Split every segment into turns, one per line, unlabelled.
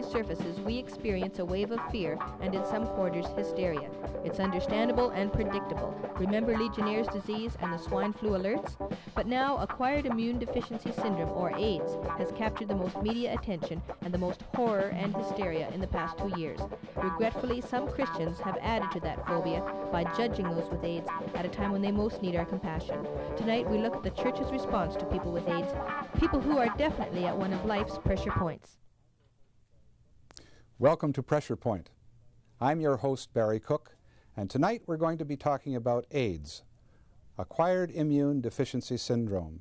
disease surfaces, we experience a wave of fear and in some quarters hysteria. It's understandable and predictable. Remember Legionnaire's disease and the swine flu alerts? But now acquired immune deficiency syndrome, or AIDS, has captured the most media attention and the most horror and hysteria in the past 2 years. Regretfully, some Christians have added to that phobia by judging those with AIDS at a time when they most need our compassion. Tonight we look at the Church's response to people with AIDS, people who are definitely at one of life's pressure points.
Welcome to Pressure Point. I'm your host, Barry Cooke, and tonight we're going to be talking about AIDS, acquired immune deficiency syndrome.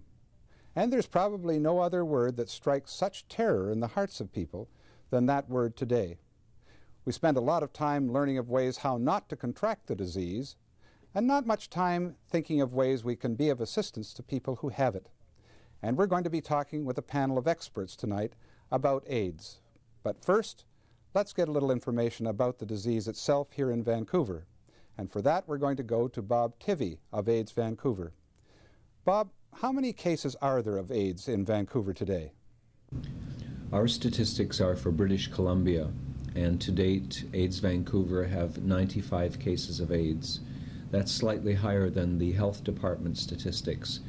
And there's probably no other word that strikes such terror in the hearts of people than that word today. We spend a lot of time learning of ways how not to contract the disease, and not much time thinking of ways we can be of assistance to people who have it. And we're going to be talking with a panel of experts tonight about AIDS. But first, let's get a little information about the disease itself here in Vancouver. And for that, we're going to go to Bob Tivey of AIDS Vancouver. Bob, how many cases are there of AIDS in Vancouver today?
Our statistics are for British Columbia, and to date, AIDS Vancouver have 95 cases of AIDS. That's slightly higher than the health department statistics.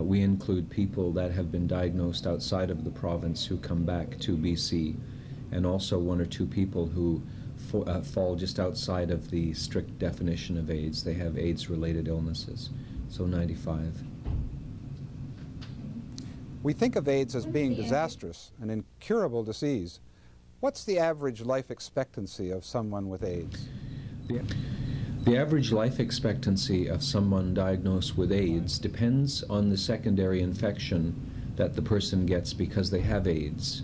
We include people that have been diagnosed outside of the province who come back to BC, and also 1 or 2 people who fall just outside of the strict definition of AIDS. They have AIDS-related illnesses, so 95.
We think of AIDS as being disastrous, an incurable disease. What's the average life expectancy of someone with AIDS?
The average life expectancy of someone diagnosed with AIDS depends on the secondary infection that the person gets because they have AIDS.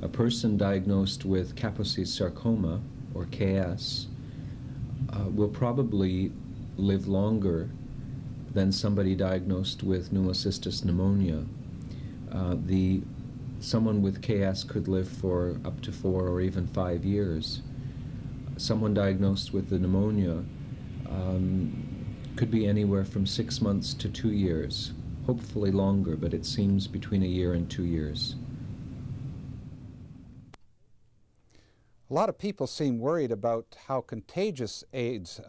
A person diagnosed with Kaposi's sarcoma, or KS, will probably live longer than somebody diagnosed with pneumocystis pneumonia. Someone with KS could live for up to 4 or even 5 years. Someone diagnosed with the pneumonia could be anywhere from 6 months to 2 years, hopefully longer, but it seems between 1 year and 2 years.
A lot of people seem worried about how contagious AIDS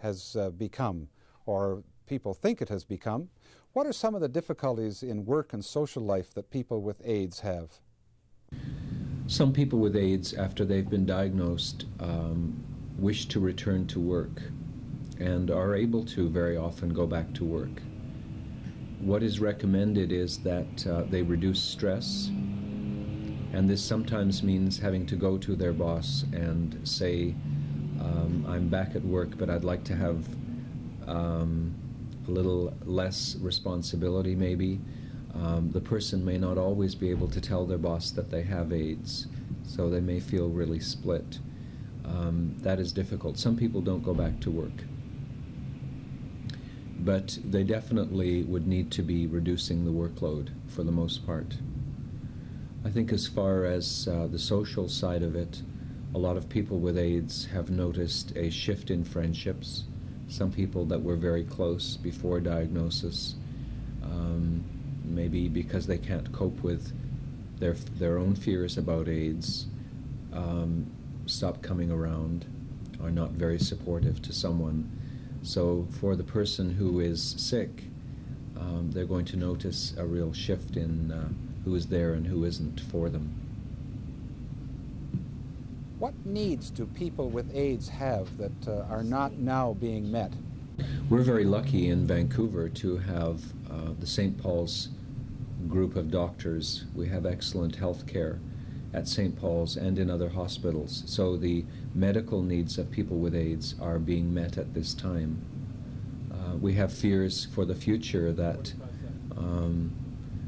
has become, or people think it has become. What are some of the difficulties in work and social life that people with AIDS have?
Some people with AIDS, after they've been diagnosed, wish to return to work and are able to very often go back to work. What is recommended is that they reduce stress, and this sometimes means having to go to their boss and say, I'm back at work, but I'd like to have a little less responsibility maybe. The person may not always be able to tell their boss that they have AIDS, so they may feel really split. That is difficult. Some people don't go back to work, but they definitely would need to be reducing the workload for the most part. I think as far as the social side of it, a lot of people with AIDS have noticed a shift in friendships. Some people that were very close before diagnosis, maybe because they can't cope with their own fears about AIDS, stop coming around, are not very supportive to someone. So for the person who is sick, they're going to notice a real shift in who is there and who isn't for them.
What needs do people with AIDS have that are not now being met?
We're very lucky in Vancouver to have the St. Paul's group of doctors. We have excellent health care at St. Paul's and in other hospitals. So the medical needs of people with AIDS are being met at this time. We have fears for the future that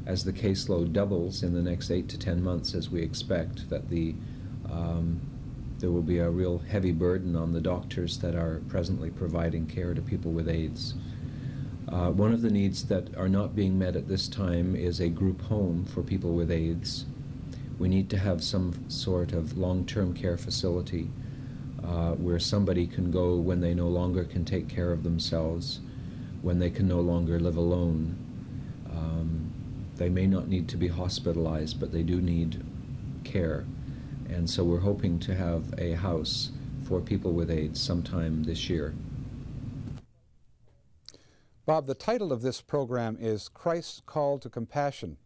as the caseload doubles in the next 8 to 10 months, as we expect, that there will be a real heavy burden on the doctors that are presently providing care to people with AIDS. One of the needs that are not being met at this time is a group home for people with AIDS. We need to have some sort of long-term care facility where somebody can go when they no longer can take care of themselves, when they can no longer live alone. They may not need to be hospitalized, but they do need care. And so we're hoping to have a house for people with AIDS sometime this year.
Bob, the title of this program is Christ's Call to Compassion.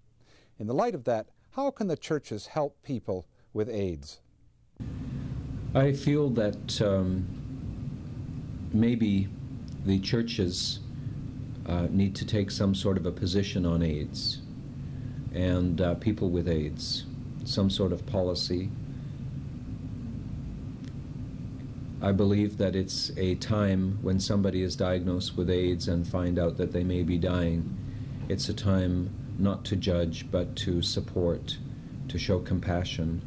In the light of that, how can the churches help people with AIDS?
I feel that maybe the churches need to take some sort of a position on AIDS and people with AIDS, some sort of policy. I believe that it's a time when somebody is diagnosed with AIDS and find out that they may be dying. It's a time not to judge, but to support, to show compassion.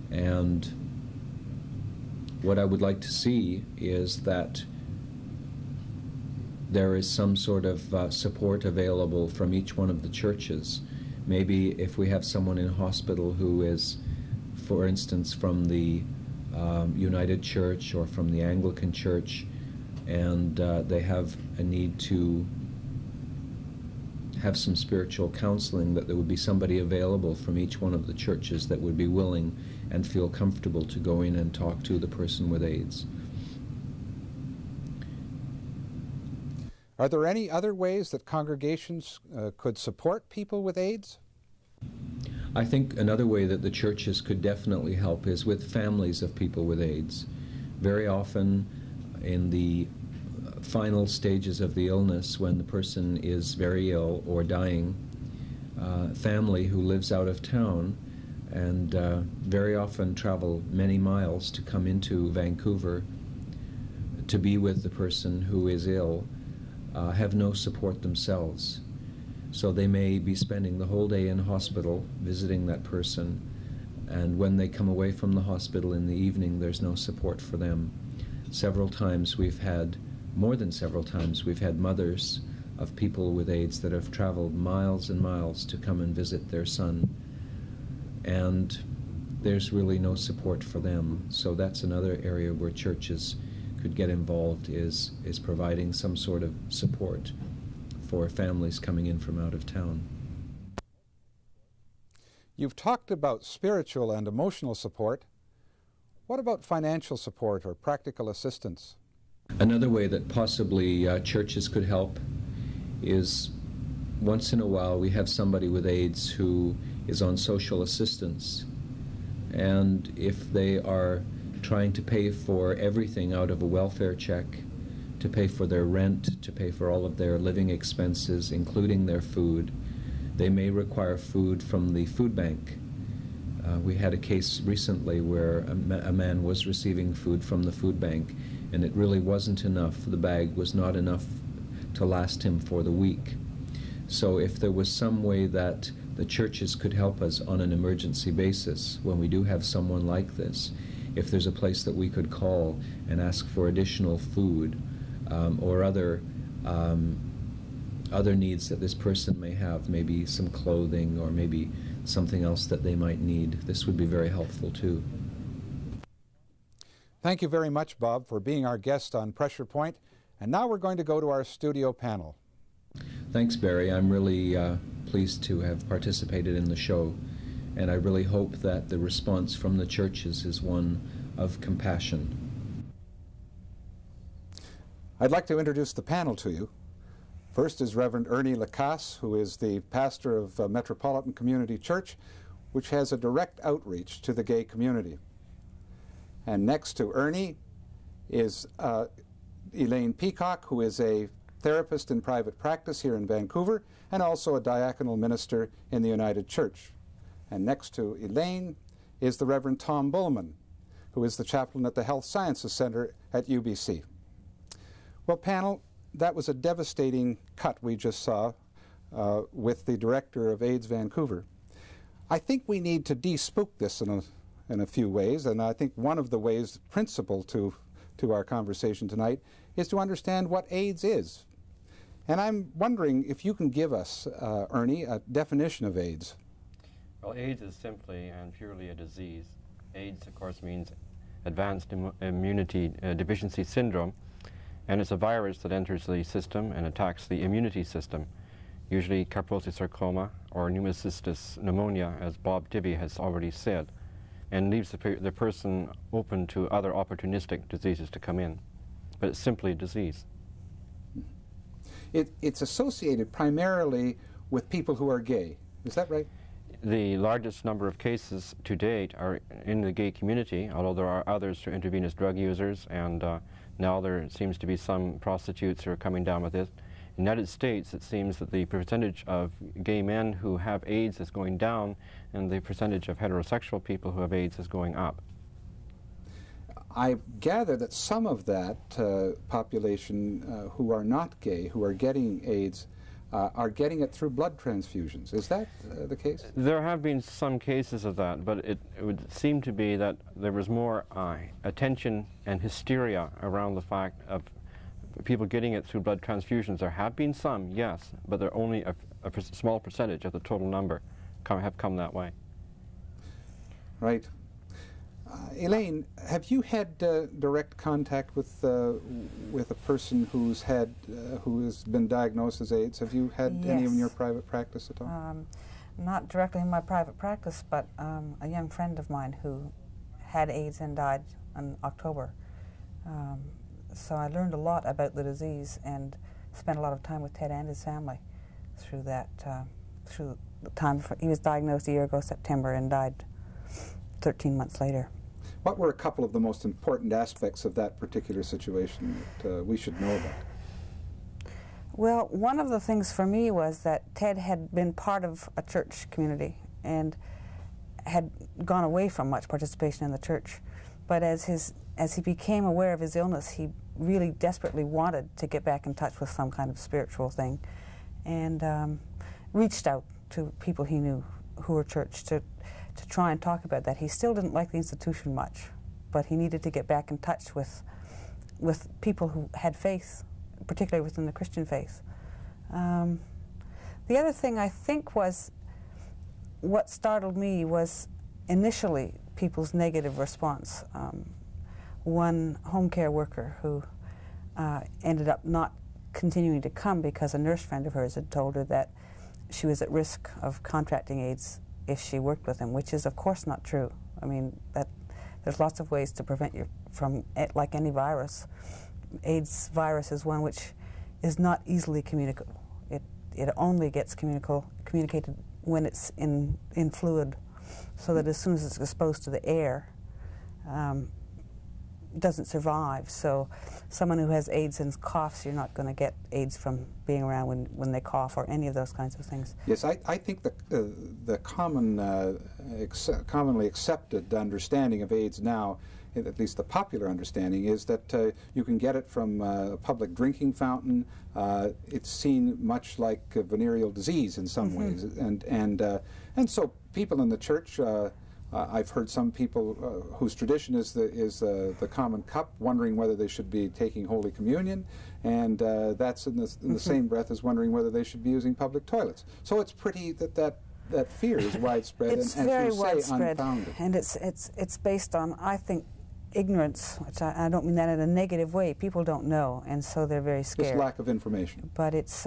And what I would like to see is that there is some sort of support available from each one of the churches. Maybe if we have someone in hospital who is, for instance, from the United Church or from the Anglican Church, and they have a need to have some spiritual counseling, that there would be somebody available from each one of the churches that would be willing and feel comfortable to go in and talk to the person with AIDS.
Are there any other ways that congregations could support people with AIDS?
I think another way that the churches could definitely help is with families of people with AIDS. Very often in the final stages of the illness, when the person is very ill or dying, family who lives out of town and very often travel many miles to come into Vancouver to be with the person who is ill, have no support themselves. So they may be spending the whole day in hospital visiting that person, and when they come away from the hospital in the evening, there's no support for them. Several times we've had, more than several times, we've had mothers of people with AIDS that have traveled miles and miles to come and visit their son, and there's really no support for them. So that's another area where churches could get involved, is providing some sort of support for families coming in from out of town.
You've talked about spiritual and emotional support. What about financial support or practical assistance?
Another way that possibly churches could help is, once in a while we have somebody with AIDS who is on social assistance, and if they are trying to pay for everything out of a welfare check, to pay for their rent, to pay for all of their living expenses, including their food, they may require food from the food bank. We had a case recently where a man was receiving food from the food bank, and it really wasn't enough. The bag was not enough to last him for the week. So if there was some way that the churches could help us on an emergency basis when we do have someone like this, if there's a place that we could call and ask for additional food, or other needs that this person may have, maybe some clothing or maybe something else that they might need, this would be very helpful too.
Thank you very much, Bob, for being our guest on Pressure Point. And now we're going to go to our studio panel.
Thanks, Barry. I'm really pleased to have participated in the show, and I really hope that the response from the churches is one of compassion.
I'd like to introduce the panel to you. First is Reverend Ernest Lacasse, who is the pastor of Metropolitan Community Church, which has a direct outreach to the gay community. And next to Ernie is Elaine Peacock, who is a therapist in private practice here in Vancouver and also a diaconal minister in the United Church. And next to Elaine is the Reverend Tom Bulman, who is the chaplain at the Health Sciences Center at UBC. Well, panel, that was a devastating cut we just saw with the director of AIDS Vancouver. I think we need to de-spook this in a few ways, and I think one of the ways, principal to our conversation tonight, is to understand what AIDS is. And I'm wondering if you can give us, Ernie, a definition of AIDS.
Well, AIDS is simply and purely a disease. AIDS, of course, means advanced immunity deficiency syndrome, and it's a virus that enters the system and attacks the immunity system, usually kaposi sarcoma or pneumocystis pneumonia, as Bob Tivey has already said. and leaves the person open to other opportunistic diseases to come in. But it's simply a disease.
It's associated primarily with people who are gay. Is that right?
The largest number of cases to date are in the gay community, although there are others through intravenous drug users, and now there seems to be some prostitutes who are coming down with it. In the United States, it seems that the percentage of gay men who have AIDS is going down, and the percentage of heterosexual people who have AIDS is going up.
I gather that some of that population who are not gay, who are getting AIDS, are getting it through blood transfusions. Is that the case?
There have been some cases of that, but it would seem to be that there was more attention and hysteria around the fact of people getting it through blood transfusions. There have been some, yes, but they're only a small percentage of the total number have come that way.
Right. Elaine, have you had direct contact with a person who has been diagnosed as AIDS? Have you had any in your private practice at all?
Not directly in my private practice, but a young friend of mine who had AIDS and died in October. So I learned a lot about the disease and spent a lot of time with Ted and his family through that, through the time. He was diagnosed a year ago, September, and died 13 months later.
What were a couple of the most important aspects of that particular situation that we should know about?
Well, one of the things for me was that Ted had been part of a church community and had gone away from much participation in the church. But as he became aware of his illness, he really desperately wanted to get back in touch with some kind of spiritual thing, and reached out to people he knew who were church to try and talk about that. He still didn't like the institution much, but he needed to get back in touch with people who had faith, particularly within the Christian faith. The other thing I think was, what startled me was initially people's negative response. One home care worker who ended up not continuing to come because a nurse friend of hers had told her that she was at risk of contracting AIDS if she worked with him, which is of course not true. I mean, there's lots of ways to prevent you from it, like any virus. AIDS virus is one which is not easily communicable. It only gets communicated when it's in fluid, so that as soon as it's exposed to the air, it doesn't survive. So someone who has AIDS and coughs, you're not going to get AIDS from being around when they cough or any of those kinds of things.
Yes, I think the commonly accepted understanding of AIDS now, at least the popular understanding, is that you can get it from a public drinking fountain. It's seen much like a venereal disease in some ways, and so people in the church. I've heard some people whose tradition is the common cup, wondering whether they should be taking Holy Communion, and that's in the same breath as wondering whether they should be using public toilets. So it's pretty that fear is widespread,
it's
and
very
as you say,
widespread,
unfounded.
and it's based on, I think, ignorance, which I don't mean that in a negative way. People don't know, and so they're very scared.
Just lack of information.
But it's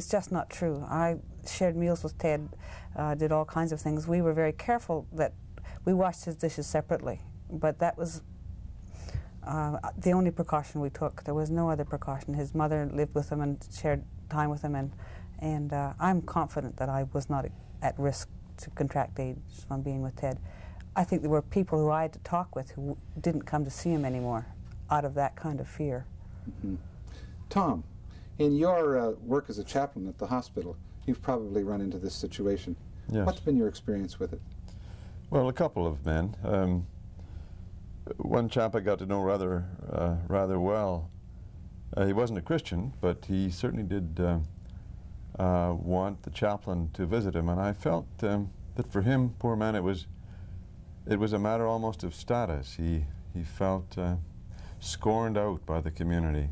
just not true. I shared meals with Ted, did all kinds of things. We were very careful that we washed his dishes separately, but that was the only precaution we took. There was no other precaution. His mother lived with him and shared time with him, and I'm confident that I was not at risk to contract AIDS from being with Ted. I think there were people who I had to talk with who didn't come to see him anymore out of that kind of fear.
Mm-hmm. Tom, in your work as a chaplain at the hospital, you've probably run into this situation.
Yes.
What's been your experience with it?
Well, a couple of men. One chap I got to know rather well. He wasn't a Christian, but he certainly did want the chaplain to visit him, and I felt that for him, poor man, it was a matter almost of status. He felt scorned out by the community,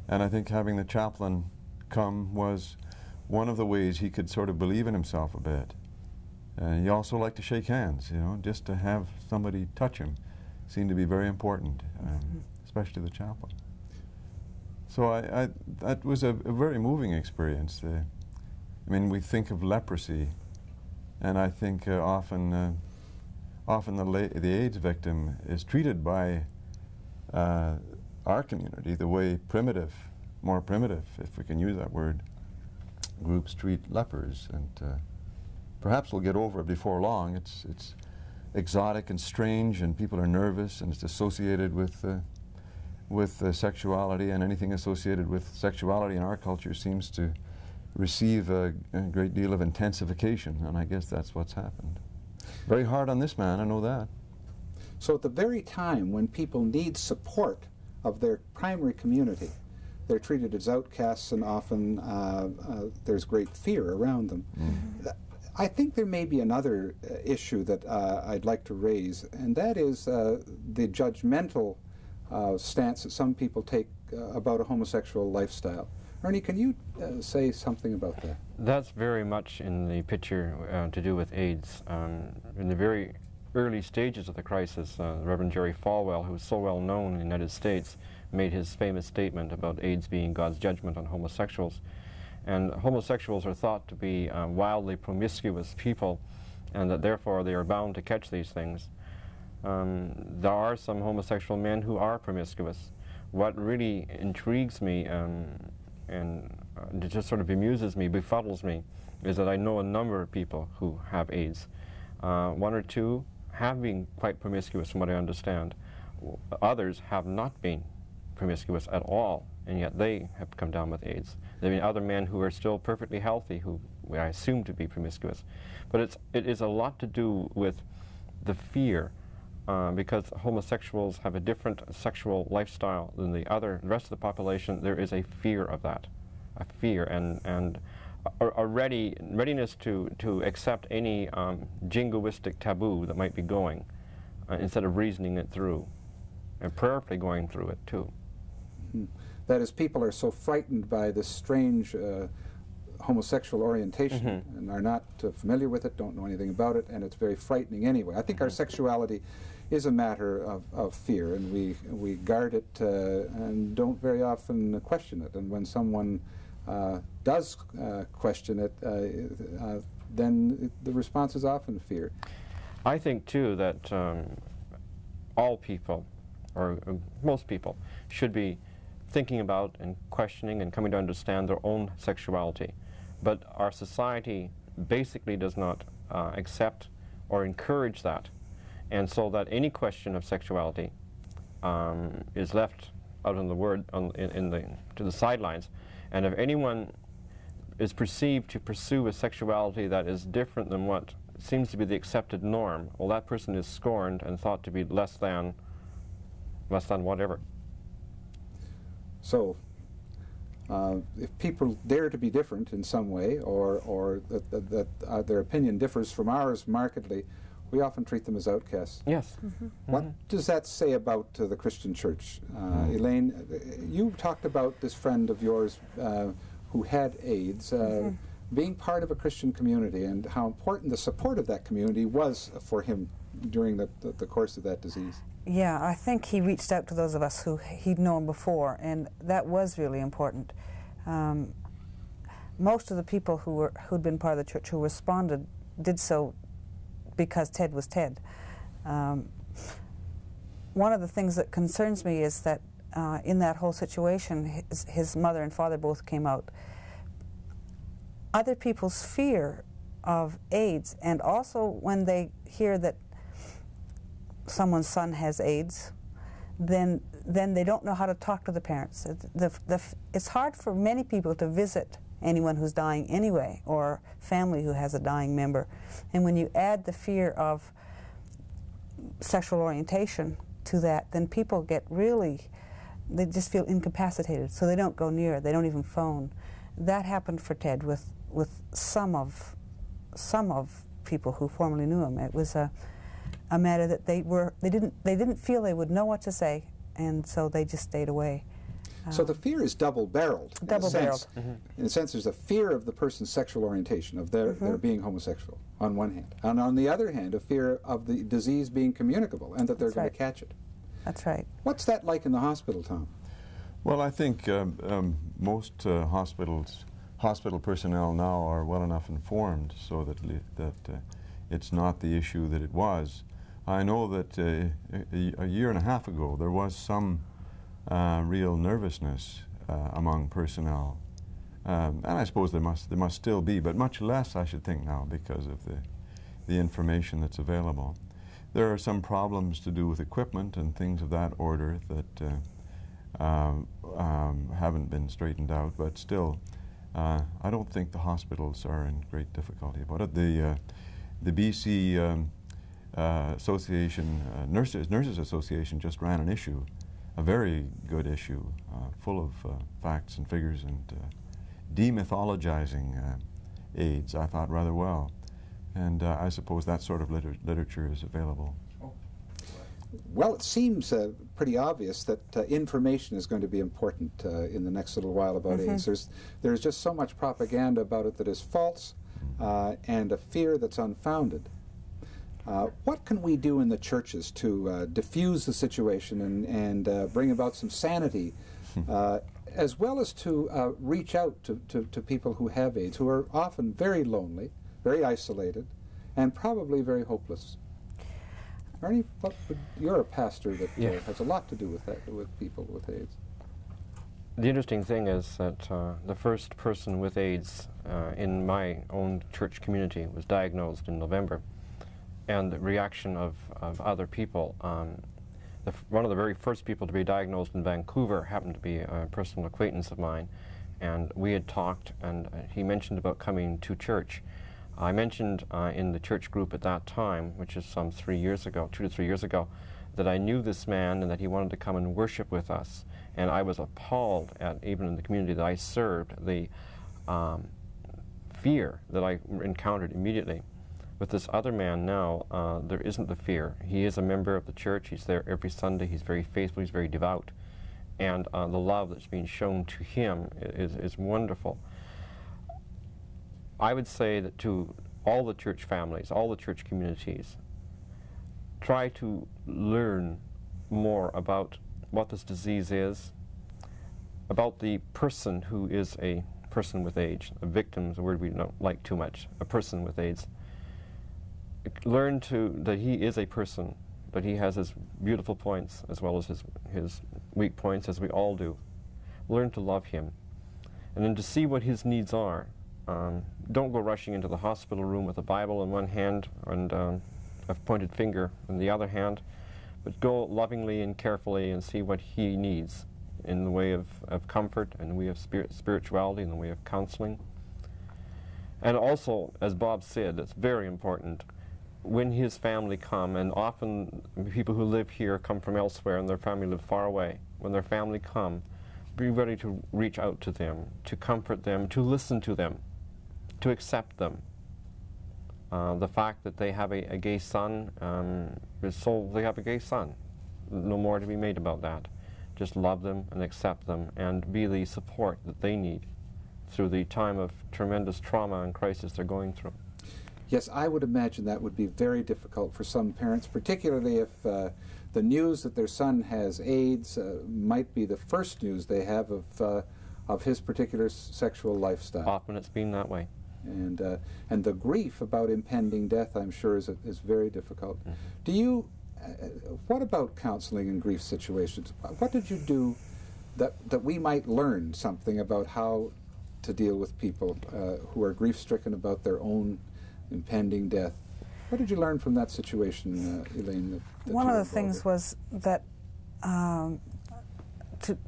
and I think having the chaplain come was one of the ways he could sort of believe in himself a bit. He also liked to shake hands, you know, just to have somebody touch him seemed to be very important, especially the chaplain. So that was a very moving experience. I mean, we think of leprosy, and I think often often the AIDS victim is treated by our community the way more primitive, if we can use that word, groups treat lepers, and perhaps we'll get over it before long. It's exotic and strange, and people are nervous, and it's associated with sexuality, and anything associated with sexuality in our culture seems to receive a great deal of intensification, and I guess that's what's happened. Very hard on this man, I know that.
So at the very time when people need support of their primary community, they're treated as outcasts, and often there's great fear around them. Mm-hmm. I think there may be another issue that I'd like to raise, and that is the judgmental stance that some people take about a homosexual lifestyle. Ernie, can you say something about that?
That's very much in the picture to do with AIDS. In the very early stages of the crisis, Reverend Jerry Falwell, who was so well known in the United States, made his famous statement about AIDS being God's judgment on homosexuals. And homosexuals are thought to be wildly promiscuous people, and that therefore they are bound to catch these things. There are some homosexual men who are promiscuous. What really intrigues me and it just sort of amuses me, befuddles me, is that I know a number of people who have AIDS. One or two have been quite promiscuous from what I understand. Others have not been promiscuous at all, and yet they have come down with AIDS. There have been other men who are still perfectly healthy who I assume to be promiscuous. But it is a lot to do with the fear, because homosexuals have a different sexual lifestyle than the rest of the population. There is a fear of that, a fear and a readiness to accept any jingoistic taboo that might be going, instead of reasoning it through, and prayerfully going through it too.
Mm-hmm. That is, people are so frightened by this strange homosexual orientation, mm-hmm. and are not familiar with it, don't know anything about it, and it's very frightening anyway. I think mm-hmm. our sexuality is a matter of fear, and we guard it and don't very often question it. And when someone does question it, then the response is often fear.
I think too that all people, or most people, should be thinking about and questioning and coming to understand their own sexuality. But our society basically does not accept or encourage that. And so that any question of sexuality is left out on the to the sidelines. And if anyone is perceived to pursue a sexuality that is different than what seems to be the accepted norm, well, that person is scorned and thought to be less than whatever.
So, if people dare to be different in some way, or that their opinion differs from ours markedly, we often treat them as outcasts.
Yes.
Mm-hmm.
What
mm-hmm.
does that say about the Christian church? Elaine, you talked about this friend of yours who had AIDS
mm-hmm.
being part of a Christian community, and how important the support of that community was for him during the course of that disease.
Yeah, I think he reached out to those of us who he'd known before, and that was really important. Most of the people who'd been part of the church who responded did so because Ted was Ted. One of the things that concerns me is that in that whole situation, his mother and father both came out. Other people's fear of AIDS, and also when they hear that someone's son has AIDS, then they don't know how to talk to the parents. It's hard for many people to visit anyone who's dying anyway, or family who has a dying member. And when you add the fear of sexual orientation to that, then people get really, they just feel incapacitated, so they don't go near it, they don't even phone. That happened for Ted with some of people who formerly knew him. It was a matter that they didn't feel they would know what to say, and so they just stayed away.
So the fear is double-barreled.
Double-barreled.
Mm-hmm. In a sense, there's a fear of the person's sexual orientation, of their being homosexual, on one hand. And on the other hand, a fear of the disease being communicable and that they're going to catch it.
That's right.
What's that like in the hospital, Tom?
Well, I think most hospital personnel now are well enough informed so that it's not the issue that it was. I know that a year and a half ago there was some real nervousness among personnel, and I suppose there must still be, but much less, I should think, now because of the information that's available. There are some problems to do with equipment and things of that order that haven't been straightened out, but still, I don't think the hospitals are in great difficulty about it. The BC Association, Nurses Association just ran an issue, a very good issue, full of facts and figures and demythologizing AIDS, I thought, rather well. And I suppose that sort of literature is available.
Well, it seems pretty obvious that information is going to be important in the next little while about AIDS. There's just so much propaganda about it that is false and a fear that's unfounded. What can we do in the churches to diffuse the situation and bring about some sanity, as well as to reach out to people who have AIDS, who are often very lonely, very isolated, and probably very hopeless? Ernie, you're a pastor that has a lot to do with that, with people with AIDS.
The interesting thing is that the first person with AIDS in my own church community was diagnosed in November, and the reaction of other people. One of the very first people to be diagnosed in Vancouver happened to be a personal acquaintance of mine, and we had talked, and he mentioned about coming to church. I mentioned in the church group at that time, which is some 3 years ago, 2 to 3 years ago, that I knew this man and that he wanted to come and worship with us. And I was appalled at, even in the community that I served, the fear that I encountered immediately. With this other man now, there isn't the fear. He is a member of the church. He's there every Sunday. He's very faithful. He's very devout. And the love that's being shown to him is wonderful. I would say that to all the church families, all the church communities, try to learn more about what this disease is, about the person who is a person with AIDS. A victim is a word we don't like too much. A person with AIDS. Learn that he is a person, but he has his beautiful points as well as his weak points, as we all do. Learn to love him, and then to see what his needs are. Don't go rushing into the hospital room with a Bible in one hand and a pointed finger in the other hand, but go lovingly and carefully and see what he needs in the way of comfort, in the way of spirituality, in the way of counseling. And also, as Bob said, it's very important, when his family come, and often people who live here come from elsewhere and their family live far away, when their family come, be ready to reach out to them, to comfort them, to listen to them, to accept them. The fact that they have a gay son is so they have a gay son. No more to be made about that. Just love them and accept them and be the support that they need through the time of tremendous trauma and crisis they're going through.
Yes, I would imagine that would be very difficult for some parents, particularly if the news that their son has AIDS might be the first news they have of his particular sexual lifestyle.
Often it's been that way.
And the grief about impending death, I'm sure, is very difficult. Mm-hmm. Do you, what about counseling in grief situations? What did you do that we might learn something about how to deal with people who are grief-stricken about their own impending death? What did you learn from that situation, Elaine?
One of the things was that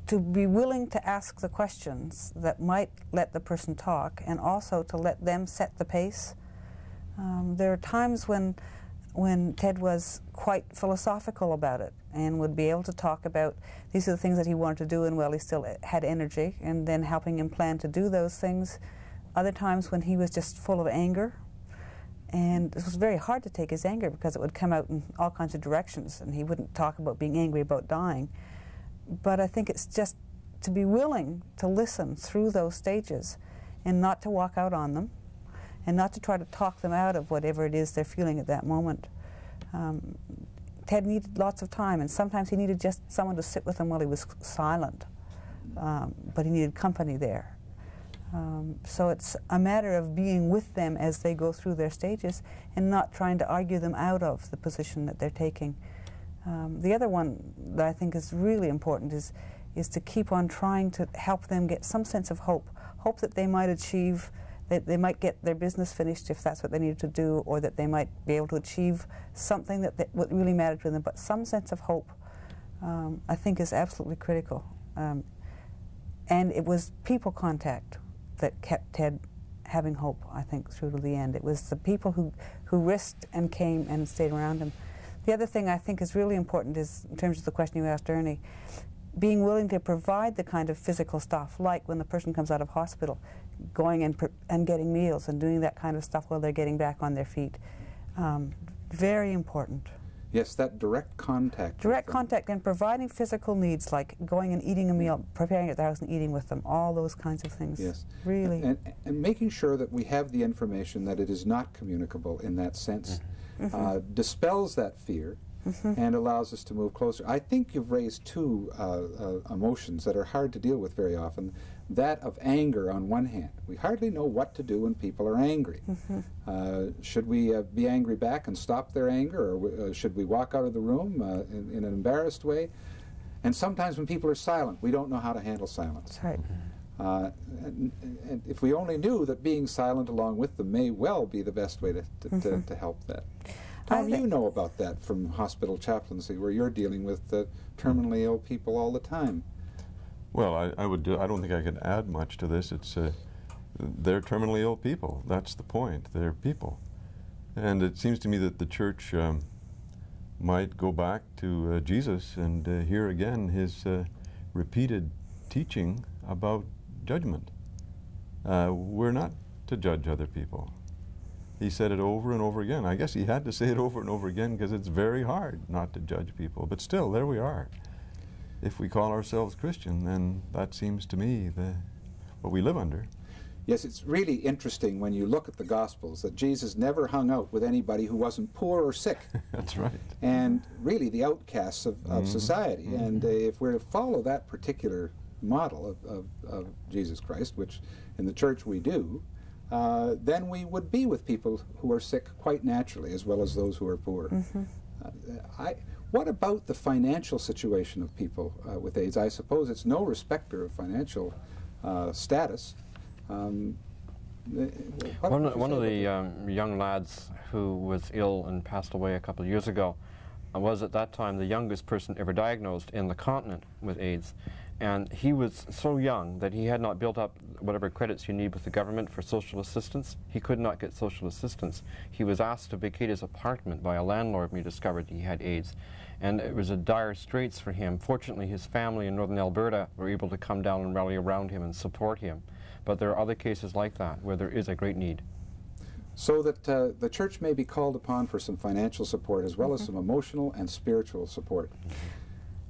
to be willing to ask the questions that might let the person talk, and also to let them set the pace. There are times when Ted was quite philosophical about it and would be able to talk about these are the things that he wanted to do, and well, he still had energy, and then helping him plan to do those things. Other times when he was just full of anger, and it was very hard to take his anger because it would come out in all kinds of directions, and he wouldn't talk about being angry about dying. But I think it's just to be willing to listen through those stages and not to walk out on them and not to try to talk them out of whatever it is they're feeling at that moment. Ted needed lots of time, and sometimes he needed just someone to sit with him while he was silent, but he needed company there. So it's a matter of being with them as they go through their stages and not trying to argue them out of the position that they're taking. The other one that I think is really important is to keep on trying to help them get some sense of hope that they might achieve, that they might get their business finished if that's what they needed to do, or that they might be able to achieve something that really mattered to them. But some sense of hope, I think, is absolutely critical. And it was people contact that kept Ted having hope, I think, through to the end. It was the people who risked and came and stayed around him. The other thing I think is really important is, in terms of the question you asked Ernie, being willing to provide the kind of physical stuff, like when the person comes out of hospital, going and getting meals and doing that kind of stuff while they're getting back on their feet. Very important.
Yes, that direct contact.
Direct contact and providing physical needs, like going and eating a meal, preparing at the house and eating with them, all those kinds of things.
Yes.
Really.
And making sure that we have the information that it is not communicable in that sense, dispels that fear, and allows us to move closer. I think you've raised two emotions that are hard to deal with very often. That of anger on one hand. We hardly know what to do when people are angry. Should we be angry back and stop their anger, or should we walk out of the room in an embarrassed way? And sometimes when people are silent, we don't know how to handle silence.
That's right.
And if we only knew that being silent along with them may well be the best way to help that. Tom, you know about that from hospital chaplaincy, where you're dealing with terminally ill people all the time.
Well, I don't think I could add much to this. It's they're terminally ill people. That's the point. They're people, and it seems to me that the church might go back to Jesus and hear again his repeated teaching about judgment. We're not to judge other people. He said it over and over again. I guess he had to say it over and over again because it's very hard not to judge people. But still, there we are. If we call ourselves Christian, then that seems to me what we live under.
Yes, it's really interesting when you look at the Gospels that Jesus never hung out with anybody who wasn't poor or sick.
That's right.
And really the outcasts of society. And if we're to follow that particular model of Jesus Christ, which in the church we do, then we would be with people who are sick quite naturally, as well as those who are poor. What about the financial situation of people with AIDS? I suppose it's no respecter of financial status.
One of the young lads who was ill and passed away a couple of years ago was at that time the youngest person ever diagnosed in the continent with AIDS. And he was so young that he had not built up whatever credits you need with the government for social assistance. He could not get social assistance. He was asked to vacate his apartment by a landlord when he discovered he had AIDS. And it was a dire straits for him. Fortunately, his family in northern Alberta were able to come down and rally around him and support him. But there are other cases like that where there is a great need.
So that the church may be called upon for some financial support as well as some emotional and spiritual support.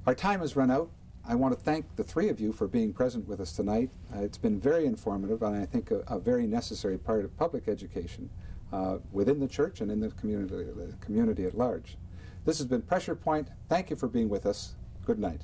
Our time has run out. I want to thank the three of you for being present with us tonight. It's been very informative, and I think a very necessary part of public education within the church and in the community at large. This has been Pressure Point. Thank you for being with us. Good night.